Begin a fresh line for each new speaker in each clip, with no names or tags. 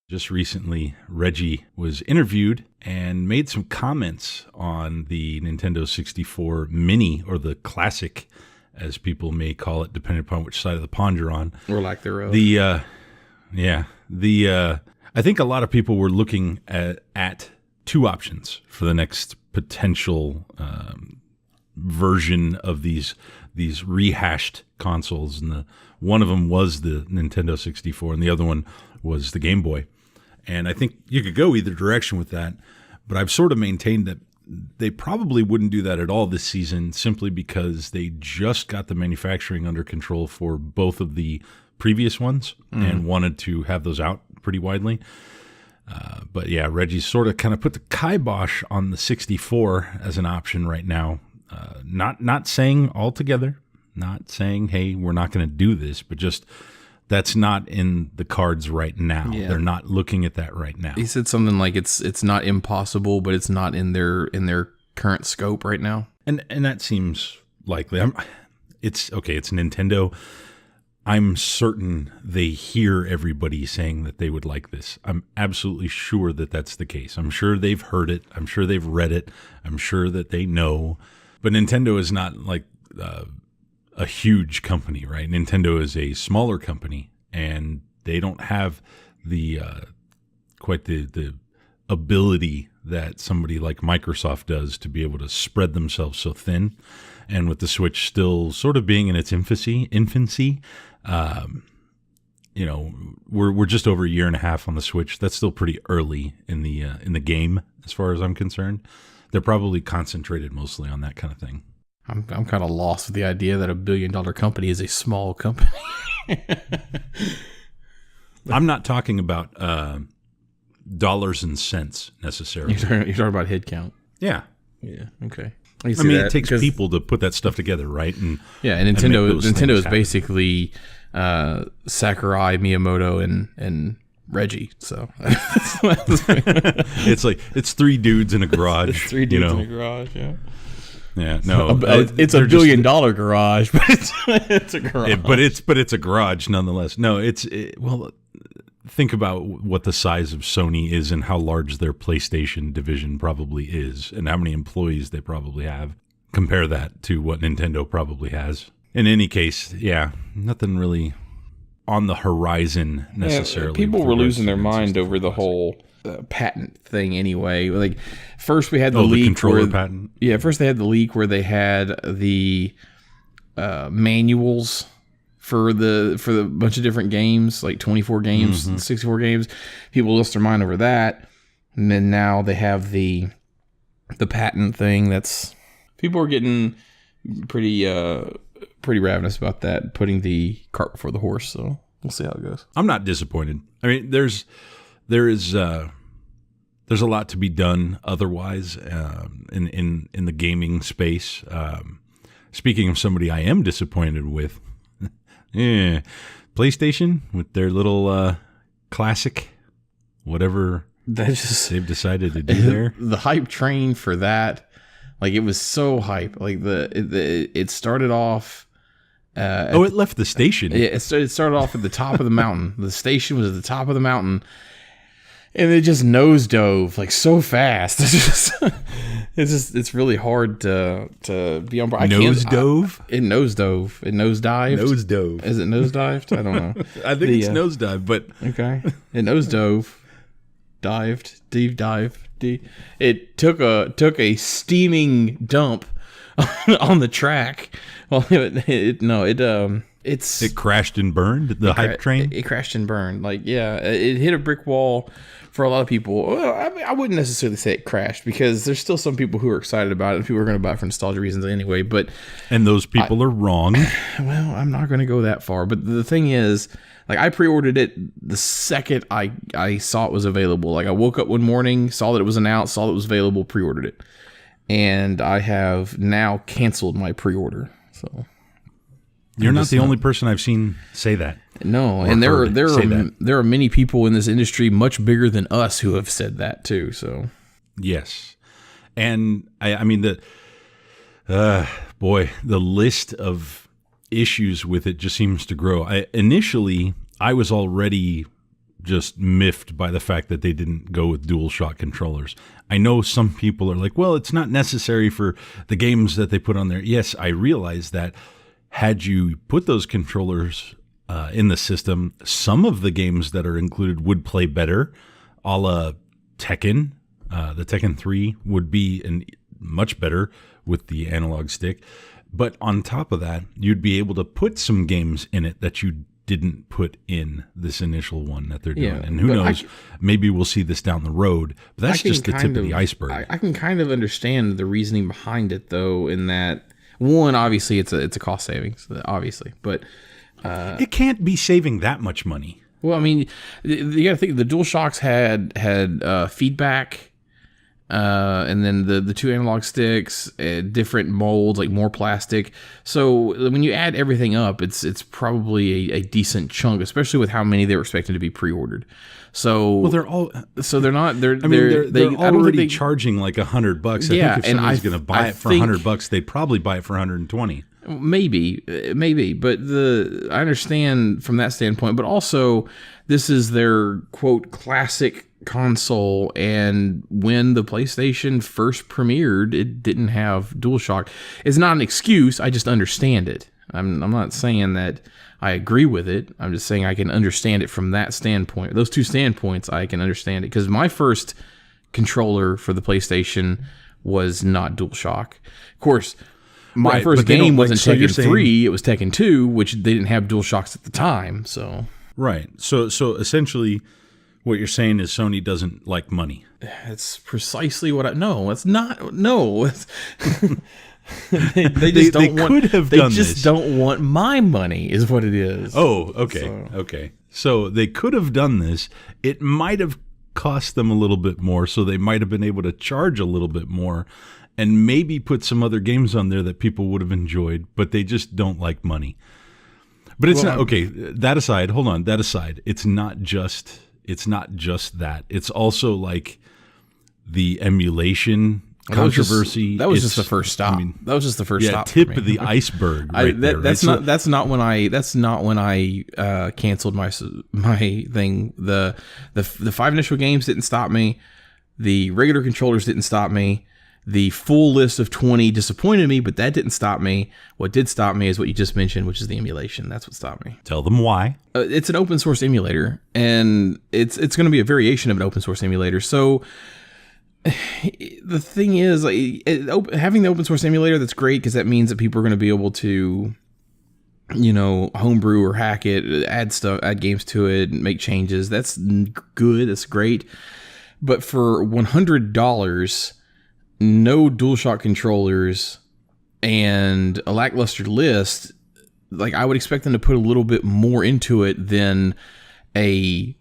Just recently, Reggie was interviewed and made some comments on the Nintendo 64 Mini, or the Classic, as people may call it, depending upon which side of the pond you're on.
Or lack thereof.
I think a lot of people were looking at two options for the next potential version of these rehashed consoles, and one of them was the Nintendo 64, and the other one was the Game Boy. And I think you could go either direction with that, but I've sort of maintained that they probably wouldn't do that at all this season, simply because they just got the manufacturing under control for both of the previous ones and wanted to have those out pretty widely. But yeah, Reggie sort of kind of put the kibosh on the 64 as an option right now. Not saying altogether, not saying, hey, we're not going to do this, but just that's not in the cards right now. Yeah. They're not looking at that right now.
He said something like it's not impossible, but it's not in their current scope right now.
And that seems likely. It's okay. It's Nintendo. I'm certain they hear everybody saying that they would like this. I'm absolutely sure that that's the case. I'm sure they've heard it. I'm sure they've read it. I'm sure that they know. But Nintendo is not like a huge company, right? Nintendo is a smaller company, and they don't have the quite the ability that somebody like Microsoft does to be able to spread themselves so thin. And with the Switch still sort of being in its infancy, we're just over a year and a half on the Switch. That's still pretty early in the game, as far as I'm concerned. They're probably concentrated mostly on that kind of thing.
I'm kind of lost with the idea that $1 billion company is a small company.
I'm not talking about dollars and cents necessarily.
You're talking about head count.
Yeah.
Yeah. Okay.
I mean, it takes people to put that stuff together, right? And
Nintendo is basically Sakurai, Miyamoto, and Reggie. So
it's three dudes in a garage.
It's three dudes in a garage. Yeah.
Yeah, no,
it's a $1 billion garage, but it's a garage.
But it's a garage nonetheless. No, well, think about what the size of Sony is and how large their PlayStation division probably is, and how many employees they probably have. Compare that to what Nintendo probably has. In any case, yeah, nothing really on the horizon necessarily.
Yeah, people were losing their mind over the whole patent thing anyway. Like, first we had the leak,
the controller patent.
Yeah, first they had the leak where they had the manuals for the bunch of different games, like 24 games, 64 games. People lost their mind over that, and then now they have the patent thing. That's people are getting pretty ravenous about that, putting the cart before the horse. So we'll see how it goes.
I'm not disappointed. I mean, there's a lot to be done otherwise in the gaming space. Speaking of somebody I am disappointed with, PlayStation with their little Classic, whatever they've decided to do there.
The hype train for that, like, it was so hype. Like it started off.
It left the station.
Yeah, it started off at the top of the mountain. The station was at the top of the mountain. And it just nosedove like so fast. It's really hard to be on board.
Nosedove?
It nosedove. It nosedived.
Nosedove.
Is it nosedived? I don't know.
I think it's nosedive, but
okay. It nosedove, dived, deep dive. It took a steaming dump on the track. Well, it
crashed and burned. The hype train.
It crashed and burned. Like, yeah, it hit a brick wall. For a lot of people, well, I wouldn't necessarily say it crashed, because there's still some people who are excited about it, and people are going to buy it for nostalgia reasons anyway.
And those people are wrong.
Well, I'm not going to go that far. But the thing is, like, I pre-ordered it the second I saw it was available. Like, I woke up one morning, saw that it was announced, saw that it was available, pre-ordered it, and I have now canceled my pre-order. So.
You're not the only person I've seen say that.
No, and there are many people in this industry much bigger than us who have said that too. So
yes, and I mean the list of issues with it just seems to grow. Initially, I was already just miffed by the fact that they didn't go with DualShock controllers. I know some people are like, well, it's not necessary for the games that they put on there. Yes, I realize that. Had you put those controllers in the system, some of the games that are included would play better, a la Tekken. The Tekken 3 would be much better with the analog stick. But on top of that, you'd be able to put some games in it that you didn't put in this initial one that they're doing.
Yeah,
and who knows, maybe we'll see this down the road. But that's just the tip of the iceberg.
I can kind of understand the reasoning behind it, though, in that, one, obviously, it's a cost savings, obviously. But
it can't be saving that much money.
Well, I mean, you got to think the DualShocks had feedback. And then the two analog sticks, different molds, like more plastic. So when you add everything up, it's probably a decent chunk, especially with how many they were expecting to be pre-ordered. So
they're already charging like $100. I think if somebody's going to buy it for $100, they'd probably buy it for $120.
Maybe, but I understand from that standpoint. But also, this is their quote classic console, and when the PlayStation first premiered, it didn't have DualShock. It's not an excuse. I just understand it. I'm not saying that I agree with it. I'm just saying I can understand it from that standpoint. Those two standpoints, I can understand it, because my first controller for the PlayStation was not DualShock. Of course, my first game wasn't Tekken 3, it was Tekken 2, which they didn't have DualShocks at the time. So
right. So essentially, what you're saying is Sony doesn't like money.
That's precisely what I know. It's not. No, they just don't want.
Could have done this.
They just don't want my money, is what it is.
Oh, okay, okay. So they could have done this. It might have cost them a little bit more, so they might have been able to charge a little bit more, and maybe put some other games on there that people would have enjoyed. But they just don't like money. But it's not okay. That aside, hold on. That aside, it's not just that. It's also like the emulation controversy.
That was just the first stop. I mean, that was just the first stop.
Tip of the iceberg.
That's not when I canceled my thing. The 5 initial games didn't stop me. The regular controllers didn't stop me. The full list of 20 disappointed me, but that didn't stop me. What did stop me is what you just mentioned, which is the emulation. That's what stopped me.
Tell them why.
It's an open source emulator, and it's going to be a variation of an open source emulator. So the thing is, having the open source emulator, that's great, because that means that people are going to be able to, homebrew or hack it, add games to it, make changes. That's good. That's great. But for $100, no DualShock controllers, and a lackluster list, like, I would expect them to put a little bit more into it than a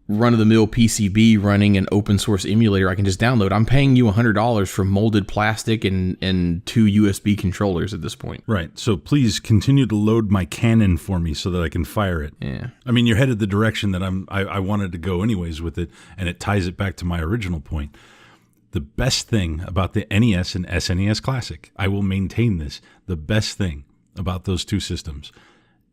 run-of-the-mill PCB running an open source emulator I can just download. I'm paying you $100 for molded plastic and 2 USB controllers at this point.
Right. So please continue to load my cannon for me so that I can fire it.
Yeah.
I mean, you're headed the direction that I wanted to go anyways with it, and it ties it back to my original point. The best thing about the NES and SNES Classic, I will maintain this, the best thing about those two systems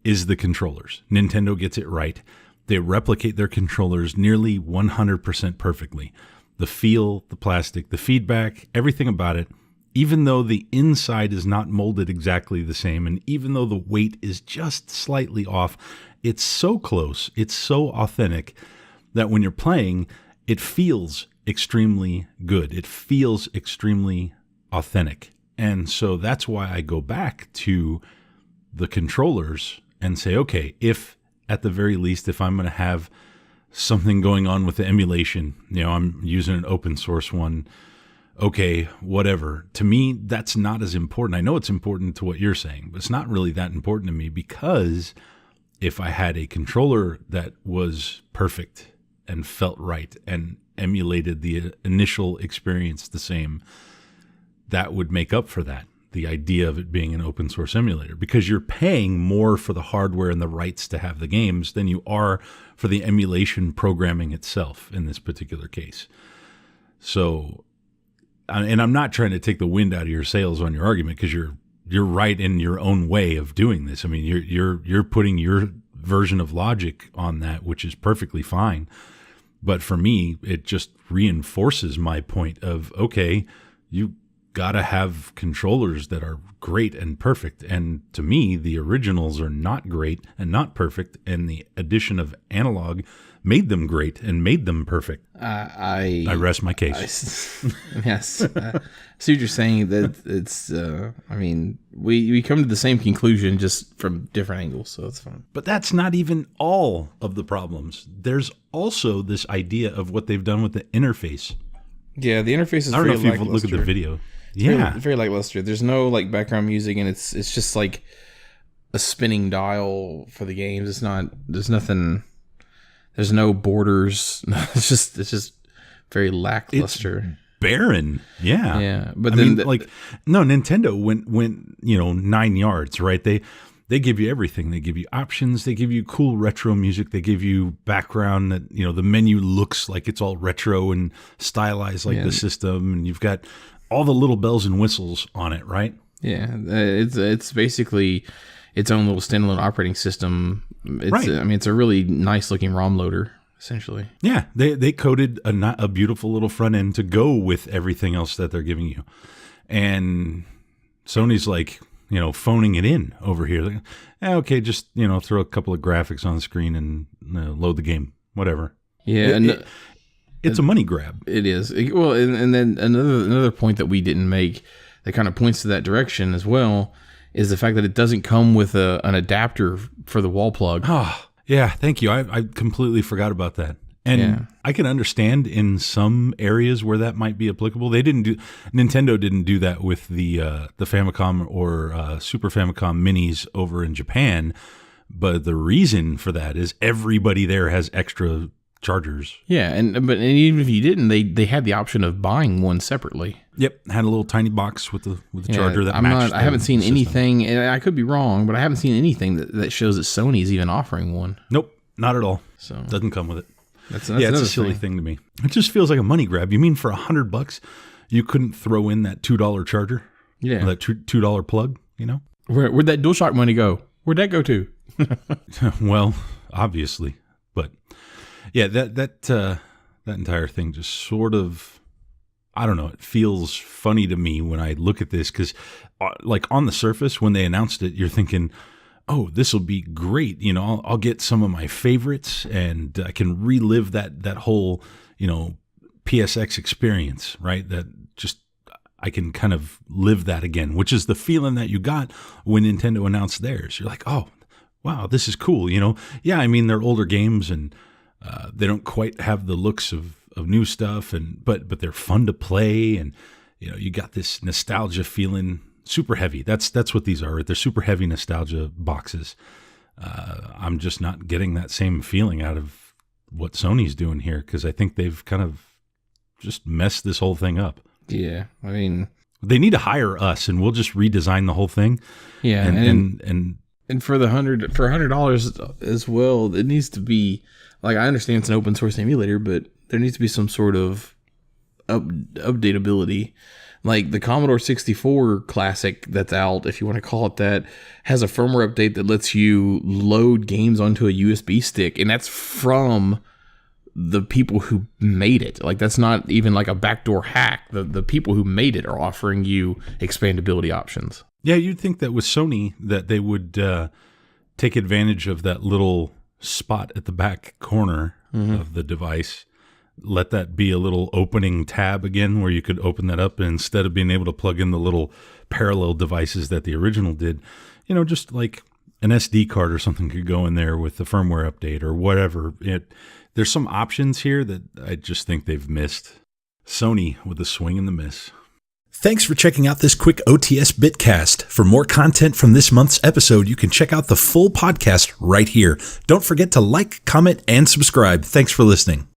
is the controllers. Nintendo gets it right. They replicate their controllers nearly 100% perfectly. The feel, the plastic, the feedback, everything about it, even though the inside is not molded exactly the same, and even though the weight is just slightly off, it's so close, it's so authentic that when you're playing, it feels extremely good. It feels extremely authentic. And so that's why I go back to the controllers and say, okay, if at the very least, if I'm going to have something going on with the emulation, I'm using an open source one, okay, whatever. To me, that's not as important. I know it's important to what you're saying, but it's not really that important to me, because if I had a controller that was perfect and felt right and emulated the initial experience the same, that would make up for that, the idea of it being an open source emulator, because you're paying more for the hardware and the rights to have the games than you are for the emulation programming itself in this particular case. So, and I'm not trying to take the wind out of your sails on your argument, because you're right in your own way of doing this. I mean, you're putting your version of logic on that, which is perfectly fine. But for me, it just reinforces my point of, okay, you got to have controllers that are great and perfect. And to me, the originals are not great and not perfect. And the addition of analog made them great and made them perfect. I rest my case.
Yes. I see what you're saying. That it's, I mean, we come to the same conclusion just from different angles, so it's fine.
But that's not even all of the problems. There's also this idea of what they've done with the interface.
Yeah, the interface is
I don't
very
know if you
lackluster.
look at the video.
It's very lackluster. There's no like background music, and it's just like a spinning dial for the games. It's not. There's nothing. There's no borders. It's just very lackluster.
It's barren. Yeah.
Yeah. But
I
then
mean, Nintendo went 9 yards, right? They give you everything. They give you options. They give you cool retro music. They give you background that, the menu looks like it's all retro and stylized like the system. And you've got all the little bells and whistles on it, right?
Yeah. It's basically its own little standalone operating system.
Right.
I mean, it's a really nice looking ROM loader, essentially.
Yeah. They coded a beautiful little front end to go with everything else that they're giving you. And Sony's like, phoning it in over here. Like, okay, just, throw a couple of graphics on the screen and load the game, whatever.
Yeah.
It's a money grab.
It is. Well, and then another point that we didn't make that kind of points to that direction as well is the fact that it doesn't come with an adapter for the wall plug.
Oh, yeah. Thank you. I completely forgot about that. And I can understand in some areas where that might be applicable. Nintendo didn't do that with the Famicom or Super Famicom minis over in Japan. But the reason for that is everybody there has extra chargers.
Yeah, and even if you didn't, they had the option of buying one separately.
Yep, had a little tiny box with the charger that matched.
I haven't seen anything, and I could be wrong, but I haven't seen anything that shows that Sony is even offering one.
Nope, not at all.
So
doesn't come with it.
That's
it's a silly thing to me. It just feels like a money grab. You mean for $100 you couldn't throw in that $2 charger?
Yeah,
or that $2 plug.
Where'd that DualShock money go? Where'd that go to?
Well, obviously, but yeah, that entire thing just sort of, I don't know. It feels funny to me when I look at this because, like on the surface, when they announced it, you're thinking, "Oh, this will be great." I'll get some of my favorites, and I can relive that whole, PSX experience, right? That just I can kind of live that again, which is the feeling that you got when Nintendo announced theirs. You're like, "Oh, wow, this is cool." Yeah, I mean they're older games and they don't quite have the looks of new stuff, but they're fun to play, and you got this nostalgia feeling. Super heavy. That's what these are. They're super heavy nostalgia boxes. I'm just not getting that same feeling out of what Sony's doing here because I think they've kind of just messed this whole thing up.
Yeah, I mean,
they need to hire us, and we'll just redesign the whole thing.
Yeah, and for $100 as well, it needs to be like, I understand it's an open source emulator, but there needs to be some sort of updatability. Like the Commodore 64 Classic that's out, if you want to call it that, has a firmware update that lets you load games onto a USB stick, and that's from the people who made it. Like that's not even like a backdoor hack. The people who made it are offering you expandability options.
Yeah, you'd think that with Sony that they would take advantage of that little spot at the back corner of the device. Let that be a little opening tab again where you could open that up, and instead of being able to plug in the little parallel devices that the original did, just like an SD card or something could go in there with the firmware update or whatever. There's some options here that I just think they've missed. Sony with a swing and the miss.
Thanks for checking out this quick OTS Bitcast. For more content from this month's episode, you can check out the full podcast right here. Don't forget to like, comment, and subscribe. Thanks for listening.